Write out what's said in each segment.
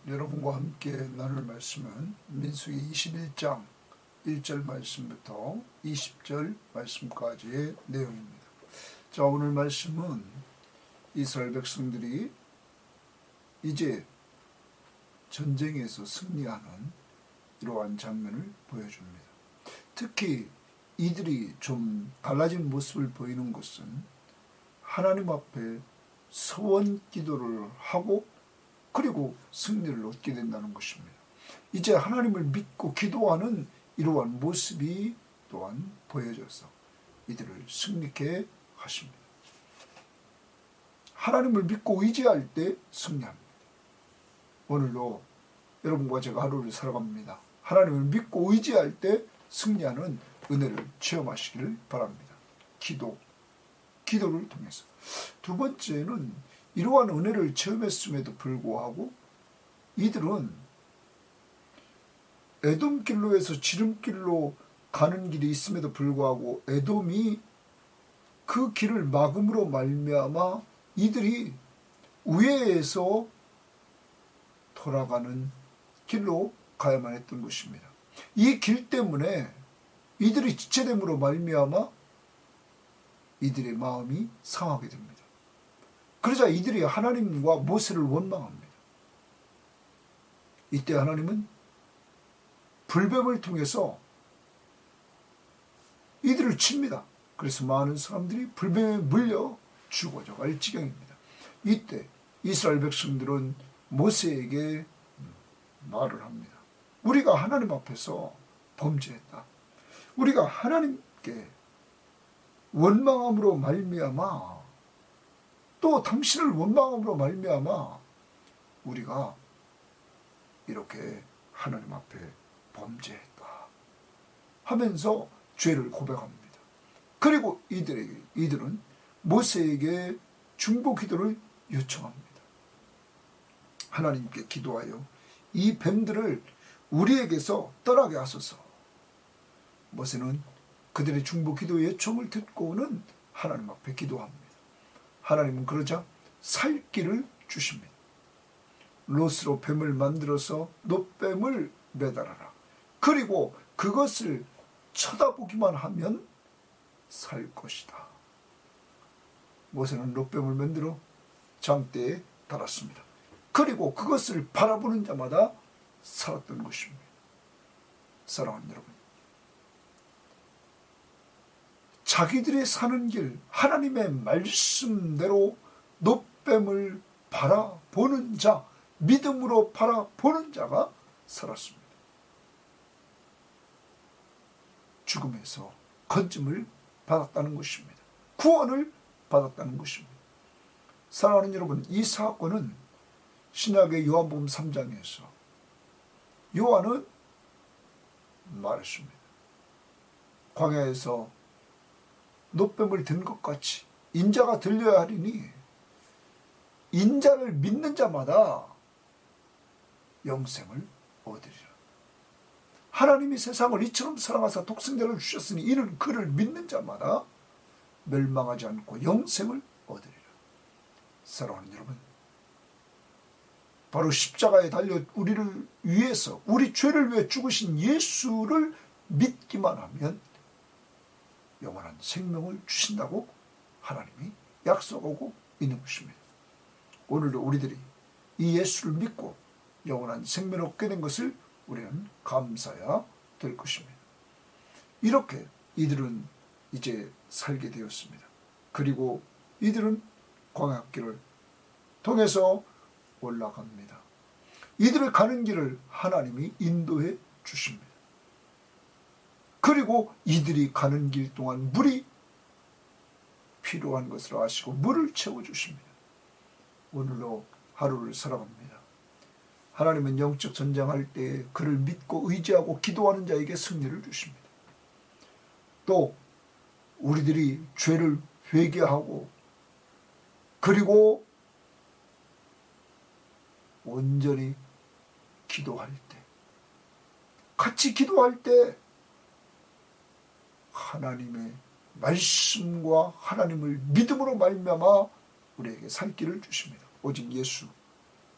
여러분과 함께 나눌 말씀은 민수기 21장 1절 말씀부터 20절 말씀까지의 내용입니다. 자, 오늘 말씀은 이스라엘 백성들이 이제 전쟁에서 승리하는 이러한 장면을 보여줍니다. 특히 이들이 좀 달라진 모습을 보이는 것은 하나님 앞에 서원 기도를 하고 그리고 승리를 얻게 된다는 것입니다. 이제 하나님을 믿고 기도하는 이러한 모습이 또한 보여져서 이들을 승리케 하십니다. 하나님을 믿고 의지할 때 승리합니다. 오늘도 여러분과 제가 하루를 살아갑니다. 하나님을 믿고 의지할 때 승리하는 은혜를 체험하시기를 바랍니다. 기도를 통해서. 두 번째는 이러한 은혜를 체험했음에도 불구하고 이들은 에돔길로에서 지름길로 가는 길이 있음에도 불구하고 에돔이 그 길을 막음으로 말미암아 이들이 우회해서 돌아가는 길로 가야만 했던 것입니다. 이 길 때문에 이들이 지체됨으로 말미암아 이들의 마음이 상하게 됩니다. 그러자 이들이 하나님과 모세를 원망합니다. 이때 하나님은 불뱀을 통해서 이들을 칩니다. 그래서 많은 사람들이 불뱀에 물려 죽어져 갈 지경입니다. 이때 이스라엘 백성들은 모세에게 말을 합니다. 우리가 하나님 앞에서 범죄했다. 우리가 하나님께 원망함으로 말미암아 또 당신을 원망함으로 말미암아 우리가 이렇게 하나님 앞에 범죄했다 하면서 죄를 고백합니다. 그리고 이들은 모세에게 중보 기도를 요청합니다. 하나님께 기도하여 이 뱀들을 우리에게서 떠나게 하소서. 모세는 그들의 중보 기도 요청을 듣고는 하나님 앞에 기도합니다. 하나님은 그러자 살기를 주십니다. 롯으로 뱀을 만들어서 놋뱀을 매달아라. 그리고 그것을 쳐다보기만 하면 살 것이다. 모세는 롯뱀을 만들어 장대에 달았습니다. 그리고 그것을 바라보는 자마다 살았던 것입니다. 사랑하는 여러분, 자기들이 사는 길 하나님의 말씀대로 놋뱀을 바라보는 자, 믿음으로 바라보는 자가 살았습니다. 죽음에서 건짐을 받았다는 것입니다. 구원을 받았다는 것입니다. 사랑하는 여러분, 이 사건은 신약의 요한복음 3장에서 요한은 말했습니다. 광야에서 놋뱀을 든 것 같이 인자가 들려야 하리니 인자를 믿는 자마다 영생을 얻으리라. 하나님이 세상을 이처럼 사랑하사 독생자를 주셨으니 이는 그를 믿는 자마다 멸망하지 않고 영생을 얻으리라. 사랑하는 여러분, 바로 십자가에 달려 우리를 위해서 우리 죄를 위해 죽으신 예수를 믿기만 하면 영원한 생명을 주신다고 하나님이 약속하고 있는 것입니다. 오늘도 우리들이 이 예수를 믿고 영원한 생명을 얻게 된 것을 우리는 감사해야 될 것입니다. 이렇게 이들은 이제 살게 되었습니다. 그리고 이들은 광야길을 통해서 올라갑니다. 이들의 가는 길을 하나님이 인도해 주십니다. 그리고 이들이 가는 길 동안 물이 필요한 것을 아시고 물을 채워주십니다. 오늘도 하루를 살아갑니다. 하나님은 영적 전쟁할 때 그를 믿고 의지하고 기도하는 자에게 승리를 주십니다. 또 우리들이 죄를 회개하고 그리고 온전히 기도할 때, 같이 기도할 때 하나님의 말씀과 하나님을 믿음으로 말미암아 우리에게 살 길을 주십니다. 오직 예수,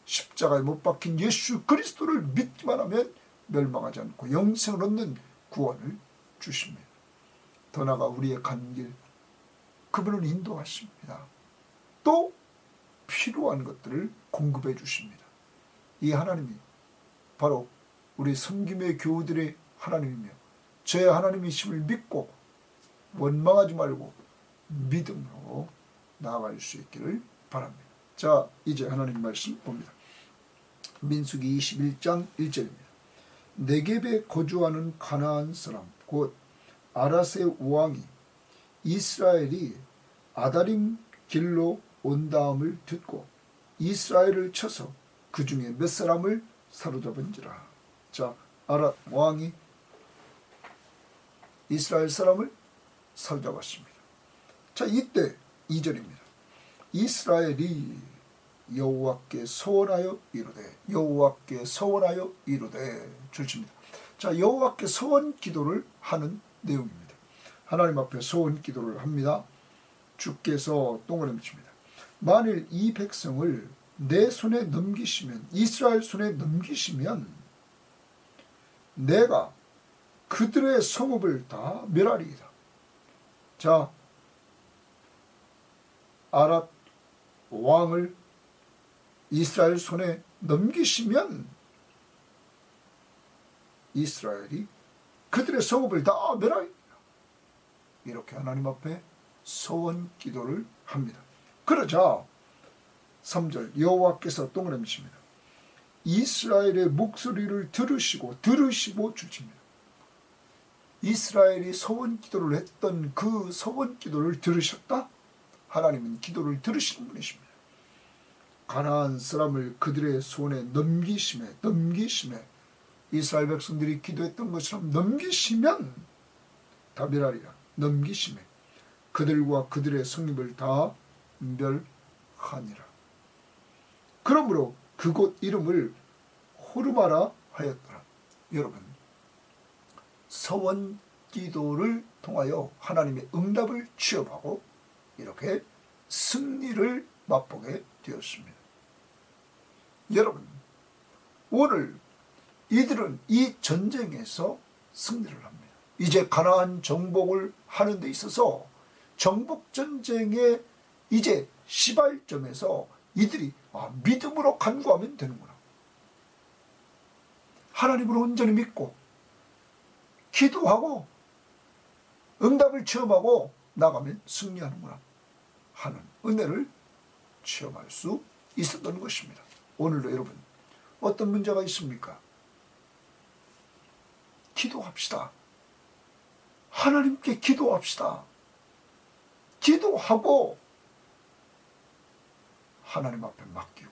십자가에 못 박힌 예수 그리스도를 믿기만 하면 멸망하지 않고 영생을 얻는 구원을 주십니다. 더 나아가 우리의 간 길 그분은 인도하십니다. 또 필요한 것들을 공급해 주십니다. 이 하나님이 바로 우리 섬김의 교우들의 하나님이며 저의 하나님이심을 믿고 원망하지 말고 믿음으로 나아갈 수 있기를 바랍니다. 자, 이제 하나님 말씀 봅니다. 민수기 21장 1절입니다. 네겝에 거주하는 가나안 사람 곧 아랏의 왕이 이스라엘이 아다림 길로 온다함을 듣고 이스라엘을 쳐서 그 중에 몇 사람을 사로잡은지라. 자, 아랏 왕이 이스라엘 사람을 사로잡았습니다. 자, 이때 2절입니다. 이스라엘이 여호와께 서원하여 이르되 여호와께 서원하여 이르되 줄칩니다. 자, 여호와께 서원 기도를 하는 내용입니다. 하나님 앞에 서원 기도를 합니다. 주께서 동그라미 칩니다. 만일 이 백성을 내 손에 넘기시면 이스라엘 손에 넘기시면 내가 그들의 성읍을 다 멸하리이다. 자, 아랏 왕을 이스라엘 손에 넘기시면 이스라엘이 그들의 성읍을 다 멸하리이다. 이렇게 하나님 앞에 소원 기도를 합니다. 그러자 3절 여호와께서 동그라미 칩니다. 이스라엘의 목소리를 들으시고 주십니다. 이스라엘이 소원 기도를 했던 그 소원 기도를 들으셨다? 하나님은 기도를 들으시는 분이십니다. 가나안 사람을 그들의 손에 넘기심에 이스라엘 백성들이 기도했던 것처럼 넘기시면 다 멸하리라. 넘기심에 그들과 그들의 성읍을 다 멸하니라. 그러므로 그곳 이름을 호르마라 하였더라. 여러분, 서원 기도를 통하여 하나님의 응답을 취업하고 이렇게 승리를 맛보게 되었습니다. 여러분, 오늘 이들은 이 전쟁에서 승리를 합니다. 이제 가나안 정복을 하는 데 있어서 정복전쟁의 이제 시발점에서 이들이 믿음으로 간구하면 되는구나. 하나님을 온전히 믿고 기도하고 응답을 체험하고 나가면 승리하는구나 하는 은혜를 체험할 수 있었던 것입니다. 오늘도 여러분 어떤 문제가 있습니까? 기도합시다. 하나님께 기도합시다. 기도하고 하나님 앞에 맡기고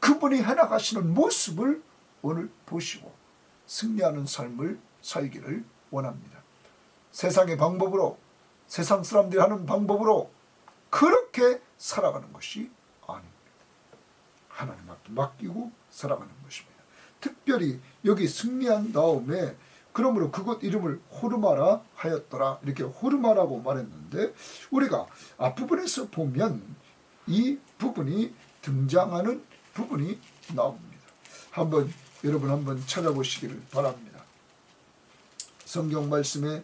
그분이 해나가시는 모습을 오늘 보시고 승리하는 삶을 살기를 원합니다. 세상의 방법으로 세상 사람들이 하는 방법으로 그렇게 살아가는 것이 아닙니다. 하나님 앞에 맡기고 살아가는 것입니다. 특별히 여기 승리한 다음에 그러므로 그곳 이름을 호르마라 하였더라. 이렇게 호르마라고 말했는데 우리가 앞부분에서 보면 이 부분이 등장하는 부분이 나옵니다. 여러분 한번 찾아보시기를 바랍니다. 성경 말씀에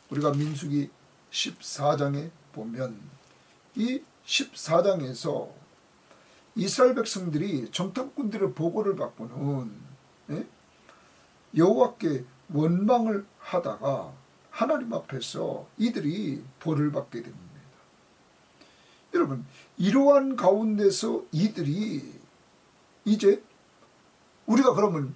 우리가 민수기 14장에 보면 이 14장에서 이스라엘 백성들이 정탐꾼들의 보고를 받고는 여호와께 원망을 하다가 하나님 앞에서 이들이 벌을 받게 됩니다. 여러분, 이러한 가운데서 이들이 이제 우리가 그러면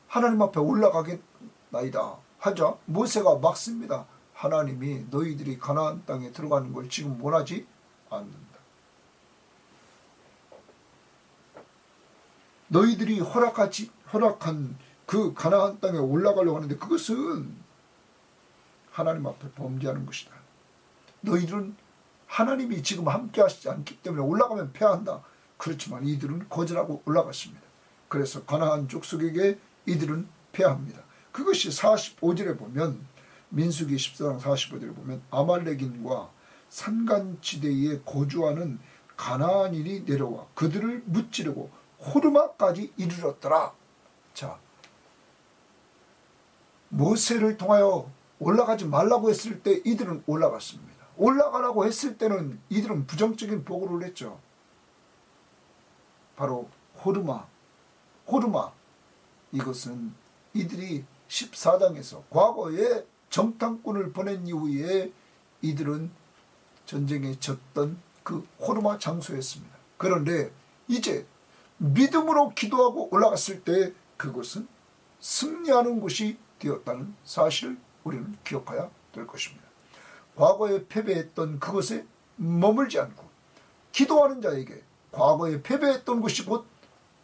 하나님 앞에 올라가겠나이다 하자 모세가 막습니다. 하나님이 너희들이 가나안 땅에 들어가는 걸 지금 원하지 않는다. 너희들이 허락한 그 가나안 땅에 올라가려고 하는데 그것은 하나님 앞에 범죄하는 것이다. 너희들은 하나님이 지금 함께 하시지 않기 때문에 올라가면 패한다. 그렇지만 이들은 거절하고 올라갔습니다. 그래서 가나안 족속에게 이들은 패합니다. 그것이 45절에 보면 민수기 14장 45절에 보면 아말렉인과 산간지대에 거주하는 가나안인이 내려와 그들을 무찌르고 호르마까지 이르렀더라. 자, 모세를 통하여 올라가지 말라고 했을 때 이들은 올라갔습니다. 올라가라고 했을 때는 이들은 부정적인 보고를 했죠. 바로 호르마. 이것은 이들이 14장에서 과거에 정탐꾼을 보낸 이후에 이들은 전쟁에 졌던 그 호르마 장소였습니다. 그런데 이제 믿음으로 기도하고 올라갔을 때 그것은 승리하는 곳이 되었다는 사실을 우리는 기억해야 될 것입니다. 과거에 패배했던 그것에 머물지 않고 기도하는 자에게 과거에 패배했던 곳이 곧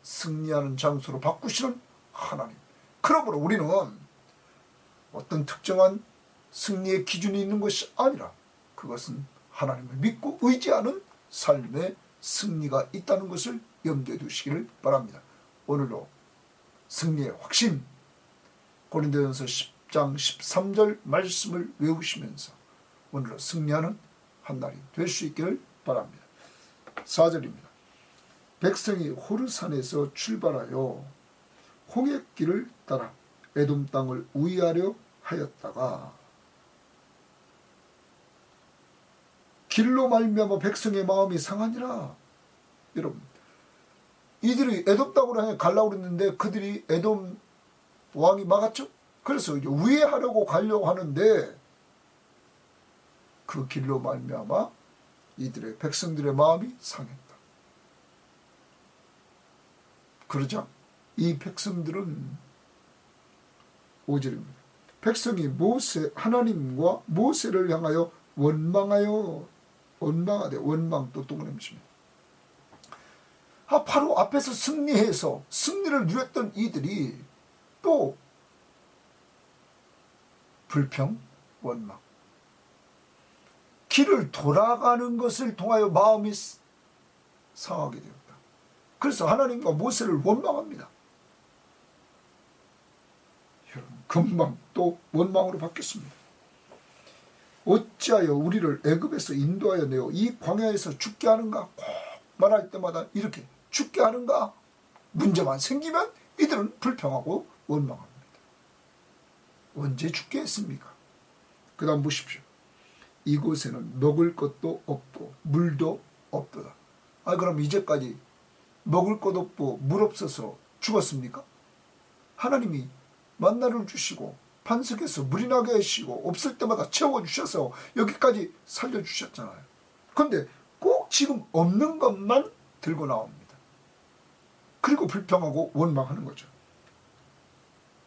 승리하는 장소로 바꾸시는 하나님. 그러므로 우리는 어떤 특정한 승리의 기준이 있는 것이 아니라 그것은 하나님을 믿고 의지하는 삶의 승리가 있다는 것을 염두에 두시기를 바랍니다. 오늘도 승리의 확신, 고린도전서 10장 13절 말씀을 외우시면서 오늘도 승리하는 한 날이 될 수 있기를 바랍니다. 4절입니다. 백성이 호르산에서 출발하여 홍해길을 따라 에돔 땅을 우회하려 하였다가 길로 말미암아 백성의 마음이 상하니라. 여러분, 이들이 에돔 땅으로 향해 가려고 했는데 그들이 에돔 왕이 막았죠. 그래서 이제 우회하려고 가려고 하는데 그 길로 말미암아 이들의 백성들의 마음이 상했다. 그러자 이 백성들은 5절입니다. 백성이 하나님과 모세를 향하여 원망 또 동그라미십니다. 바로 앞에서 승리해서 승리를 누렸던 이들이 또 불평, 원망. 길을 돌아가는 것을 통하여 마음이 상하게 되었다. 그래서 하나님과 모세를 원망합니다. 여러분, 금방 또 원망으로 바뀌었습니다. 어찌하여 우리를 애굽에서 인도하여 내어 이 광야에서 죽게 하는가? 꼭 말할 때마다 이렇게 죽게 하는가? 문제만 생기면 이들은 불평하고 원망합니다. 언제 죽게 했습니까? 그 다음 보십시오. 이곳에는 먹을 것도 없고 물도 없도다. 그럼 이제까지 먹을 것 없고 물 없어서 죽었습니까? 하나님이 만나를 주시고 반석에서 물이 나게 하시고 없을 때마다 채워주셔서 여기까지 살려주셨잖아요. 그런데 꼭 지금 없는 것만 들고 나옵니다. 그리고 불평하고 원망하는 거죠.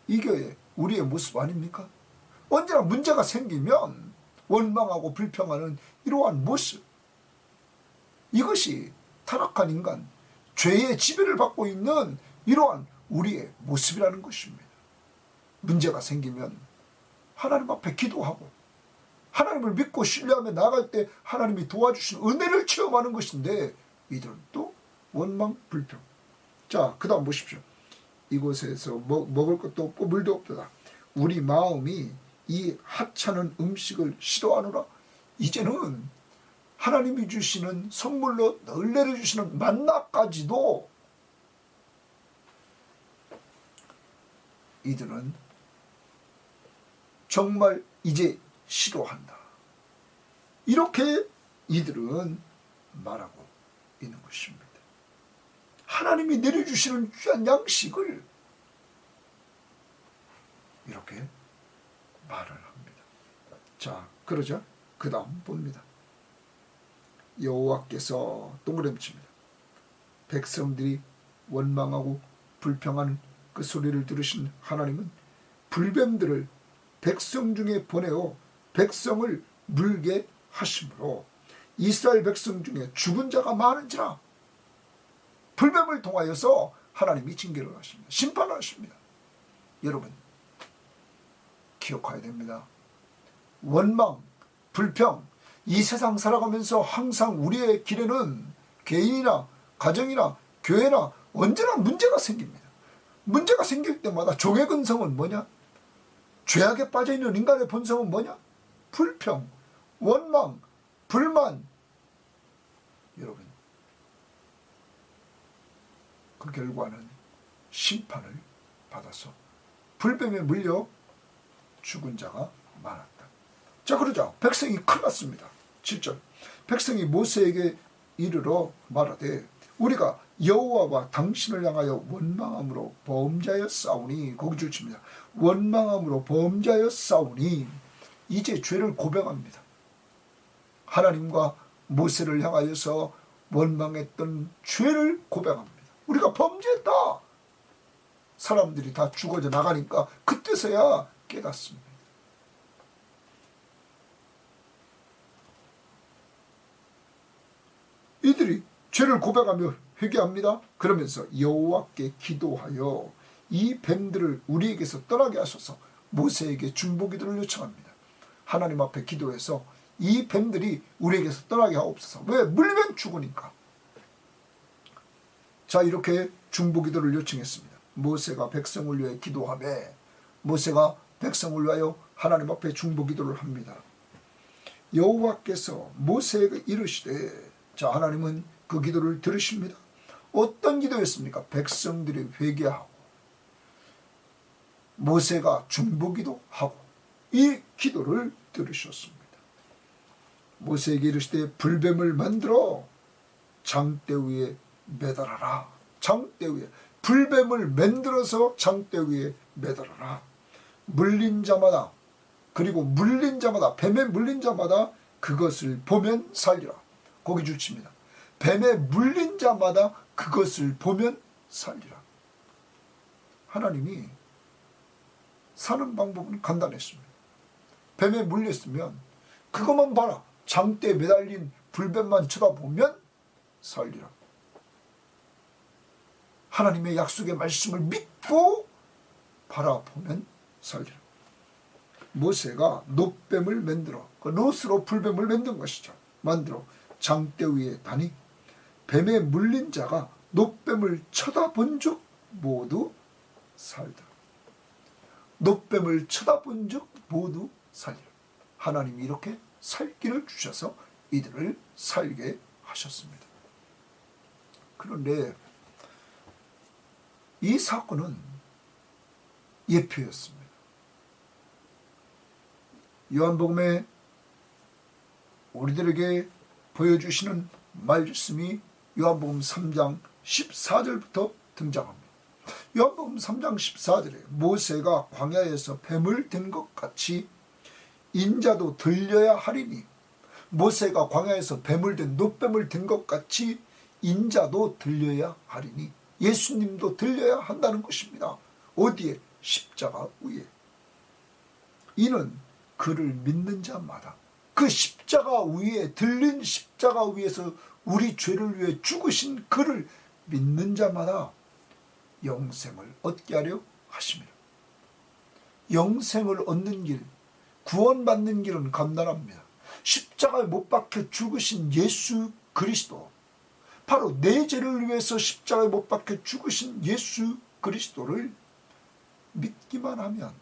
이 교회 우리의 모습 아닙니까? 언제나 문제가 생기면 원망하고 불평하는 이러한 모습, 이것이 타락한 인간, 죄의 지배를 받고 있는 이러한 우리의 모습이라는 것입니다. 문제가 생기면 하나님 앞에 기도하고 하나님을 믿고 신뢰하며 나아갈 때 하나님이 도와주신 은혜를 체험하는 것인데 이들은 또 원망, 불평. 자, 그 다음 보십시오. 이곳에서 먹을 것도 없고 물도 없도다. 우리 마음이 이 하찮은 음식을 싫어하노라. 이제는 하나님이 주시는 선물로 늘 내려주시는 만나까지도 이들은 정말 이제 싫어한다. 이렇게 이들은 말하고 있는 것입니다. 하나님이 내려주시는 귀한 양식을 이렇게 말을 합니다. 자, 그러자 그 다음 봅니다. 여호와께서 동그라미 칩니다. 백성들이 원망하고 불평하는 그 소리를 들으신 하나님은 불뱀들을 백성 중에 보내어 백성을 물게 하심으로 이스라엘 백성 중에 죽은 자가 많은지라. 불뱀을 통하여서 하나님이 징계를 하십니다. 심판을 하십니다. 여러분, 기억해야 됩니다. 원망, 불평, 이 세상 살아가면서 항상 우리의 길에는 개인이나 가정이나 교회나 언제나 문제가 생깁니다. 문제가 생길 때마다 종의 근성은 뭐냐? 죄악에 빠져있는 인간의 본성은 뭐냐? 불평, 원망, 불만. 여러분, 그 결과는 심판을 받아서 불뱀에 물려 죽은 자가 많았다. 자, 그러자 백성이 큰일 났습니다. 7절. 백성이 모세에게 이르러 말하되 우리가 여호와와 당신을 향하여 원망함으로 범죄하였사오니, 거기 줄칩니다. 원망함으로 범죄하였사오니, 이제 죄를 고백합니다. 하나님과 모세를 향하여서 원망했던 죄를 고백합니다. 우리가 범죄했다. 사람들이 다 죽어져 나가니까 그때서야 깨닫습니다. 이들이 죄를 고백하며 회개합니다. 그러면서 여호와께 기도하여 이 뱀들을 우리에게서 떠나게 하소서. 모세에게 중보기도를 요청합니다. 하나님 앞에 기도해서 이 뱀들이 우리에게서 떠나게 하옵소서. 왜? 물면 죽으니까. 자, 이렇게 중보기도를 요청했습니다. 모세가 백성을 위해 기도하며 모세가 백성을 위하여 하나님 앞에 중보기도를 합니다. 여호와께서 모세에게 이르시되, 자, 하나님은 그 기도를 들으십니다. 어떤 기도였습니까? 백성들이 회개하고 모세가 중보기도하고 이 기도를 들으셨습니다. 모세에게 이르시되 불뱀을 만들어 장대 위에 매달아라. 장대 위에 불뱀을 만들어서 장대 위에 매달아라. 물린 자마다, 그리고 물린 자마다, 뱀에 물린 자마다 그것을 보면 살리라. 거기 주칩니다. 뱀에 물린 자마다 그것을 보면 살리라. 하나님이 사는 방법은 간단했습니다. 뱀에 물렸으면 그것만 봐라. 장대에 매달린 불뱀만 쳐다보면 살리라. 하나님의 약속의 말씀을 믿고 바라보면 살리라. 모세가 놋뱀을 만들어, 그 놋으로 불뱀을 만든 것이죠. 만들어 장대 위에 다니 뱀에 물린 자가 놋뱀을 쳐다본 적 모두 살더라. 놋뱀을 쳐다본 적 모두 살리라. 하나님이 이렇게 살기를 주셔서 이들을 살게 하셨습니다. 그런데 이 사건은 예표였습니다. 요한복음에 우리들에게 보여주시는 말씀이 요한복음 3장 14절부터 등장합니다. 요한복음 3장 14절에 모세가 광야에서 뱀을 든 것 같이 인자도 들려야 하리니, 모세가 광야에서 뱀을 든 놋뱀을 든 것 같이 인자도 들려야 하리니, 예수님도 들려야 한다는 것입니다. 어디에? 십자가 위에. 이는 그를 믿는 자마다 그 십자가 위에, 들린 십자가 위에서 우리 죄를 위해 죽으신 그를 믿는 자마다 영생을 얻게 하려 하심이라. 영생을 얻는 길, 구원받는 길은 간단합니다. 십자가에 못 박혀 죽으신 예수 그리스도, 바로 내 죄를 위해서 십자가에 못 박혀 죽으신 예수 그리스도를 믿기만 하면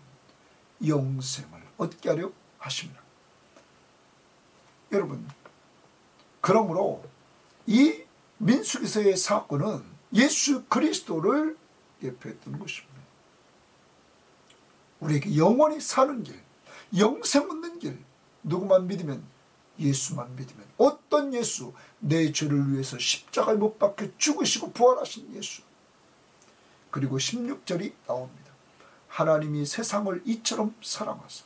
영생을 얻게 하려 하십니다. 여러분, 그러므로 이 민수기서의 사건은 예수 그리스도를 예표했던 것입니다. 우리에게 영원히 사는 길, 영생 얻는 길, 누구만 믿으면? 예수만 믿으면. 어떤 예수? 내 죄를 위해서 십자가에 못 박혀 죽으시고 부활하신 예수. 그리고 16절이 나옵니다. 하나님이 세상을 이처럼 사랑하사,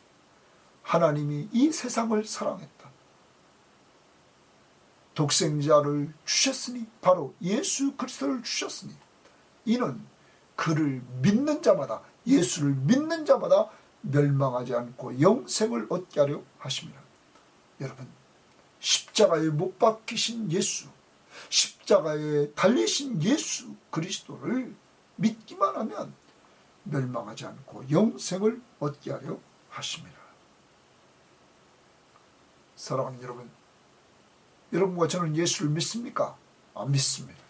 하나님이 이 세상을 사랑했다. 독생자를 주셨으니, 바로 예수 그리스도를 주셨으니, 이는 그를 믿는 자마다, 예수를 믿는 자마다 멸망하지 않고 영생을 얻게 하려 하십니다. 여러분, 십자가에 못 박히신 예수, 십자가에 달리신 예수 그리스도를 믿기만 하면 멸망하지 않고 영생을 얻게 하려 하십니다. 사랑하는 여러분, 여러분과 저는 예수를 믿습니까? 안 믿습니다.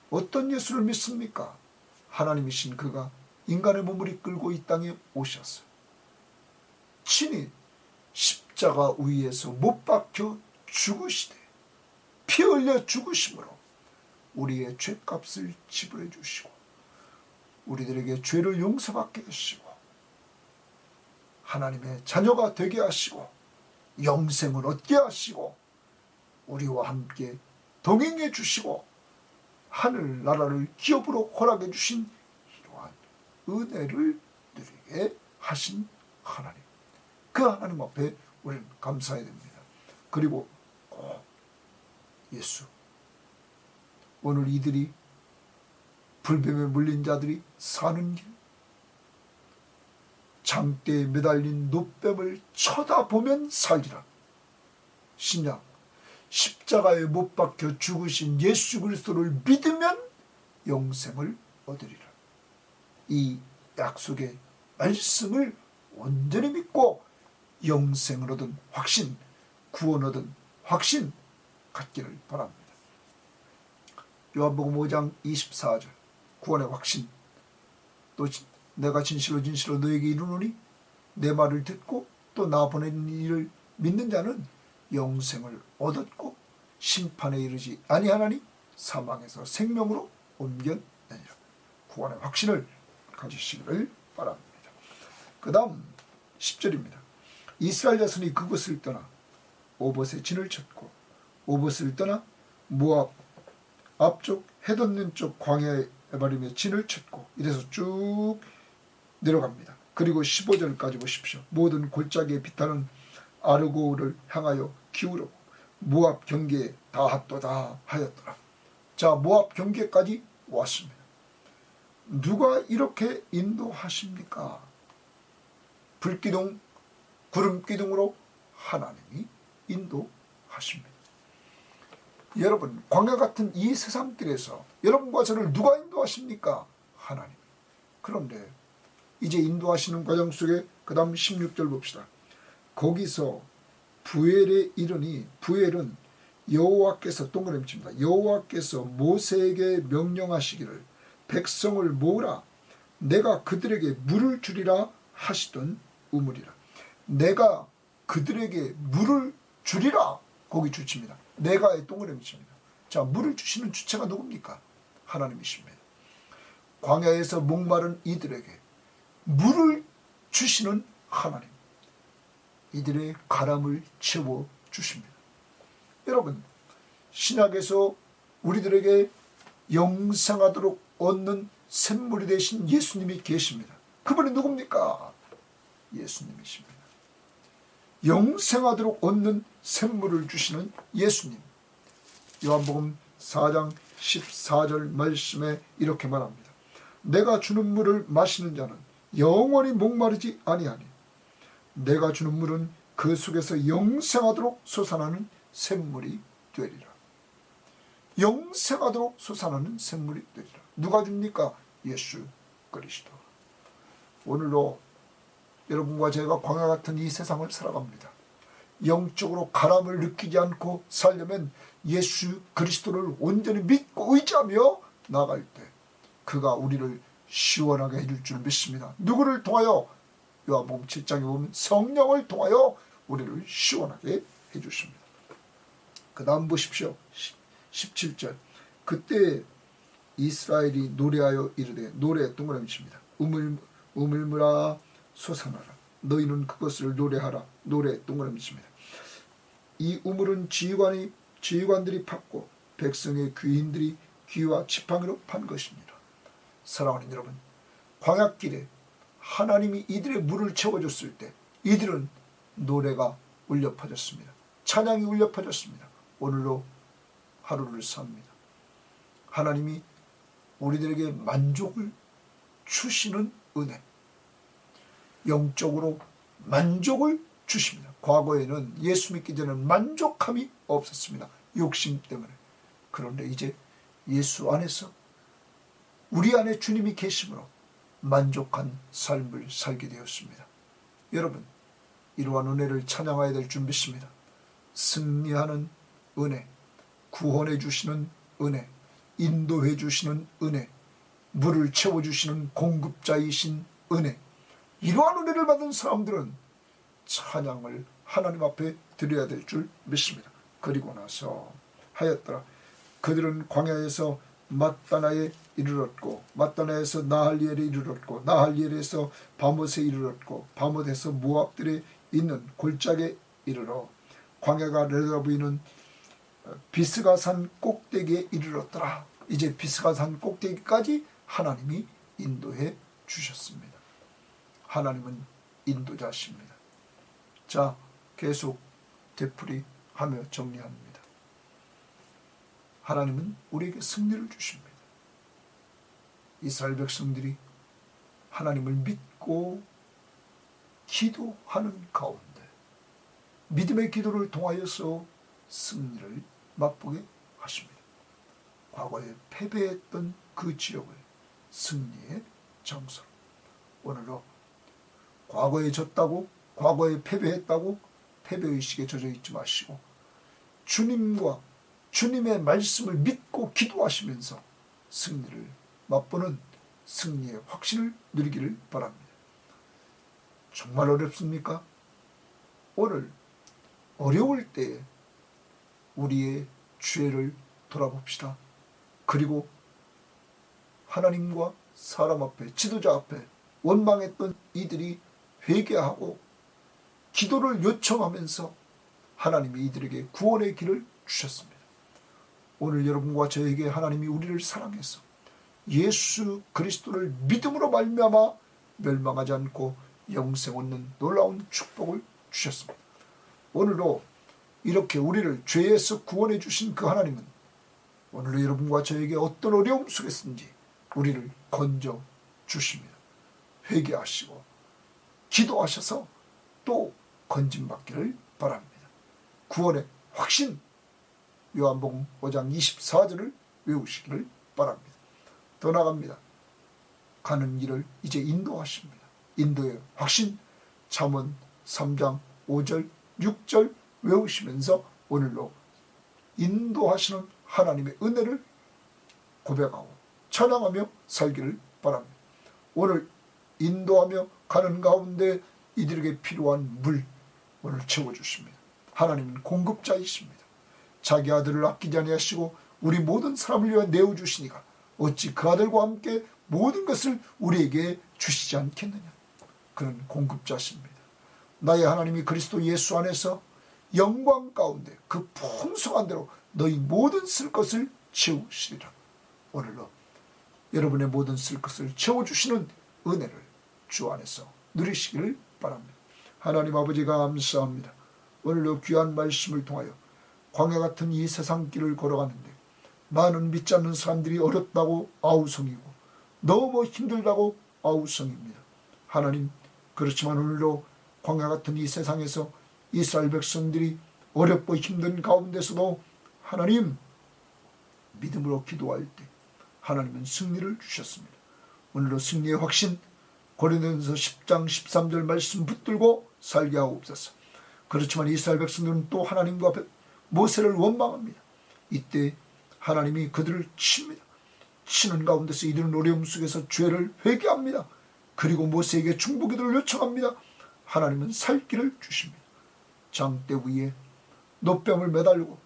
어떤 예수를 믿습니까? 하나님이신 그가 인간의 몸을 이끌고 이 땅에 오셨어요. 친히 십자가 위에서 못 박혀 죽으시되 피 흘려 죽으심으로 우리의 죄값을 지불해 주시고 우리들에게 죄를 용서받게 하시고 하나님의 자녀가 되게 하시고 영생을 얻게 하시고 우리와 함께 동행해 주시고 하늘나라를 기업으로 허락해 주신 이러한 은혜를 누리게 하신 하나님, 그 하나님 앞에 우리는 감사해야 됩니다. 그리고 꼭 예수, 오늘 이들이 불뱀에 물린 자들이 사는 길, 장대에 매달린 노뱀을 쳐다보면 살리라. 신약 십자가에 못 박혀 죽으신 예수 그리스도를 믿으면 영생을 얻으리라. 이 약속의 말씀을 온전히 믿고 영생을 얻은 확신, 구원 얻은 확신 갖기를 바랍니다. 요한복음 5장 24절 구원의 확신, 또 내가 진실로 진실로 너에게 이르노니 내 말을 듣고 또 나 보낸 이를 믿는 자는 영생을 얻었고 심판에 이르지 아니하나니 사망에서 생명으로 옮겨내니라. 구원의 확신을 가지시기를 바랍니다. 그 다음 10절입니다. 이스라엘 자손이 그곳을 떠나 오봇에 진을 쳤고 오봇을 떠나 모압 앞쪽 해돋는 쪽 광야에 바르며 진을 쳤고 이래서 쭉 내려갑니다. 그리고 15절까지 보십시오. 모든 골짜기에 비타는 아르고를 향하여 기울어 모압 경계에 닿았도다 하였더라. 자, 모압 경계까지 왔습니다. 누가 이렇게 인도하십니까? 불기둥, 구름기둥으로 하나님이 인도하십니다. 여러분, 광야 같은 이 세상길에서 여러분과 저를 누가 인도하십니까? 하나님. 그런데 이제 인도하시는 과정 속에 그 다음 16절 봅시다. 거기서 부엘에 이르니, 부엘은 여호와께서 동그라미 칩니다. 여호와께서 모세에게 명령하시기를 백성을 모으라. 내가 그들에게 물을 주리라 하시던 우물이라. 내가 그들에게 물을 주리라. 거기 주칩니다. 내가의 동그라미 칩니다. 자, 물을 주시는 주체가 누굽니까? 하나님이십니다. 광야에서 목마른 이들에게 물을 주시는 하나님, 이들의 가람을 채워 주십니다. 여러분, 신약에서 우리들에게 영생하도록 얻는 샘물이 되신 예수님이 계십니다. 그분이 누굽니까? 예수님이십니다. 영생하도록 얻는 샘물을 주시는 예수님. 요한복음 4장 14절 말씀에 이렇게 말합니다. 내가 주는 물을 마시는 자는 영원히 목마르지 아니하니 내가 주는 물은 그 속에서 영생하도록 솟아나는 샘물이 되리라. 영생하도록 솟아나는 샘물이 되리라. 누가 줍니까? 예수 그리스도. 오늘도 여러분과 제가 광야 같은 이 세상을 살아갑니다. 영적으로 가람을 느끼지 않고 살려면 예수 그리스도를 온전히 믿고 의지하며 나갈 때 그가 우리를 시원하게 해줄 줄 믿습니다. 누구를 통하여? 요한복음 7장에 보면 성령을 통하여 우리를 시원하게 해주십니다. 그 다음 보십시오. 17절. 그때 이스라엘이 노래하여 이르되, 노래 동그라미 칩니다. 우물물아 솟아나라. 너희는 그것을 노래하라. 노래 동그라미 칩니다. 이 우물은 지휘관들이 팠고 백성의 귀인들이 귀와 지팡이로 판 것입니다. 사랑하는 여러분, 광야길에 하나님이 이들의 물을 채워줬을 때 이들은 노래가 울려 퍼졌습니다. 찬양이 울려 퍼졌습니다. 오늘도 하루를 삽니다. 하나님이 우리들에게 만족을 주시는 은혜, 영적으로 만족을 주십니다. 과거에는 예수 믿기 전에는 만족함이 없었습니다. 욕심 때문에. 그런데 이제 예수 안에서 우리 안에 주님이 계심으로 만족한 삶을 살게 되었습니다. 여러분, 이러한 은혜를 찬양해야 될 줄 믿습니다. 승리하는 은혜, 구원해 주시는 은혜, 인도해 주시는 은혜, 물을 채워주시는 공급자이신 은혜, 이러한 은혜를 받은 사람들은 찬양을 하나님 앞에 드려야 될 줄 믿습니다. 그리고 나서 하였더라. 그들은 광야에서 맛다나에 이르렀고 맛다나에서 나할리엘에 이르렀고 나할리엘에서 바못에 이르렀고 바못에서 모압들에 있는 골짜기에 이르러 광야가 레다보이는 비스가산 꼭대기에 이르렀더라. 이제 비스가산 꼭대기까지 하나님이 인도해 주셨습니다. 하나님은 인도자십니다. 자, 계속 되풀이하며 정리합니다. 하나님은 우리에게 승리를 주십니다. 이스라엘 백성들이 하나님을 믿고 기도하는 가운데 믿음의 기도를 통하여서 승리를 맛보게 하십니다. 과거에 패배했던 그 지역을 승리의 장소로, 오늘도 과거에 졌다고, 과거에 패배했다고 패배의식에 젖어 있지 마시고 주님과 주님의 말씀을 믿고 기도하시면서 승리를 맛보는 승리의 확신을 누리기를 바랍니다. 정말 어렵습니까? 오늘 어려울 때에 우리의 죄를 돌아봅시다. 그리고 하나님과 사람 앞에, 지도자 앞에 원망했던 이들이 회개하고 기도를 요청하면서 하나님이 이들에게 구원의 길을 주셨습니다. 오늘 여러분과 저에게 하나님이 우리를 사랑해서 예수 그리스도를 믿음으로 말미암아 멸망하지 않고 영생 얻는 놀라운 축복을 주셨습니다. 오늘도 이렇게 우리를 죄에서 구원해 주신 그 하나님은 오늘도 여러분과 저에게 어떤 어려움 속에서든지 우리를 건져 주십니다. 회개하시고 기도하셔서 또 건짐받기를 바랍니다. 구원의 확신, 요한복음 5장 24절을 외우시기를 바랍니다. 더 나갑니다. 가는 길을 이제 인도하십니다. 인도의 확신, 잠언 3장 5절 6절 외우시면서 오늘로 인도하시는 하나님의 은혜를 고백하고 찬양하며 살기를 바랍니다. 오늘 인도하며 가는 가운데 이들에게 필요한 물 오늘 채워주십니다. 하나님은 공급자이십니다. 자기 아들을 아끼지 아니하시고 우리 모든 사람을 위하여 내어주시니까 어찌 그 아들과 함께 모든 것을 우리에게 주시지 않겠느냐. 그는 공급자십니다. 나의 하나님이 그리스도 예수 안에서 영광 가운데 그 풍성한 대로 너희 모든 쓸 것을 채우시리라. 오늘로 여러분의 모든 쓸 것을 채워주시는 은혜를 주 안에서 누리시기를 바랍니다. 하나님 아버지가 감사합니다. 오늘도 귀한 말씀을 통하여 광야 같은 이 세상 길을 걸어가는데 많은 믿지 않는 사람들이 어렵다고 아우성이고 너무 힘들다고 아우성입니다. 하나님, 그렇지만 오늘도 광야 같은 이 세상에서 이스라엘 백성들이 어렵고 힘든 가운데서도 하나님 믿음으로 기도할 때 하나님은 승리를 주셨습니다. 오늘도 승리의 확신, 고린도전서 10장 13절 말씀 붙들고 살게 하옵소서. 그렇지만 이스라엘 백성들은 또 하나님과 모세를 원망합니다. 이때 하나님이 그들을 칩니다. 치는 가운데서 이들은 어려움 속에서 죄를 회개합니다. 그리고 모세에게 중보기도를 요청합니다. 하나님은 살 길을 주십니다. 장대 위에 노뱀을 매달고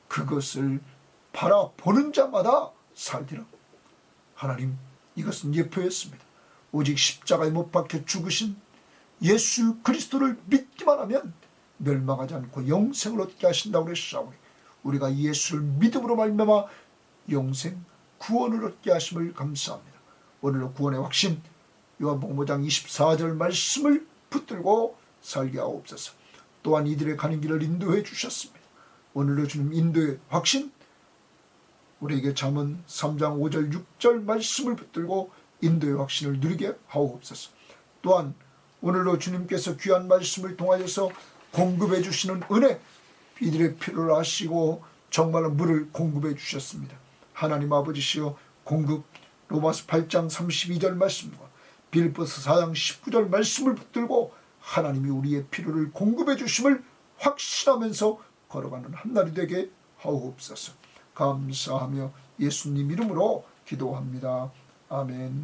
그것을 바라보는 자마다 살리라. 하나님, 이것은 예표였습니다. 오직 십자가에 못 박혀 죽으신 예수 그리스도를 믿기만 하면 멸망하지 않고 영생을 얻게 하신다고 그랬사오니 우리가 예수를 믿음으로 말미암아 영생 구원을 얻게 하심을 감사합니다. 오늘로 구원의 확신, 요한복음 5장 24절 말씀을 붙들고 살게 하옵소서. 또한 이들의 가는 길을 인도해 주셨습니다. 오늘로 주님 인도의 확신, 우리에게 잠언 3장 5절 6절 말씀을 붙들고 인도의 확신을 누리게 하옵소서. 또한 오늘로 주님께서 귀한 말씀을 통하여서 공급해 주시는 은혜, 이들의 필요를 아시고 정말로 물을 공급해 주셨습니다. 하나님 아버지시여, 공급 로마서 8장 32절 말씀과 빌립보서 4장 19절 말씀을 붙들고 하나님이 우리의 필요를 공급해 주심을 확신하면서 걸어가는 한날이 되게 하옵소서. 감사하며 예수님 이름으로 기도합니다. 아멘.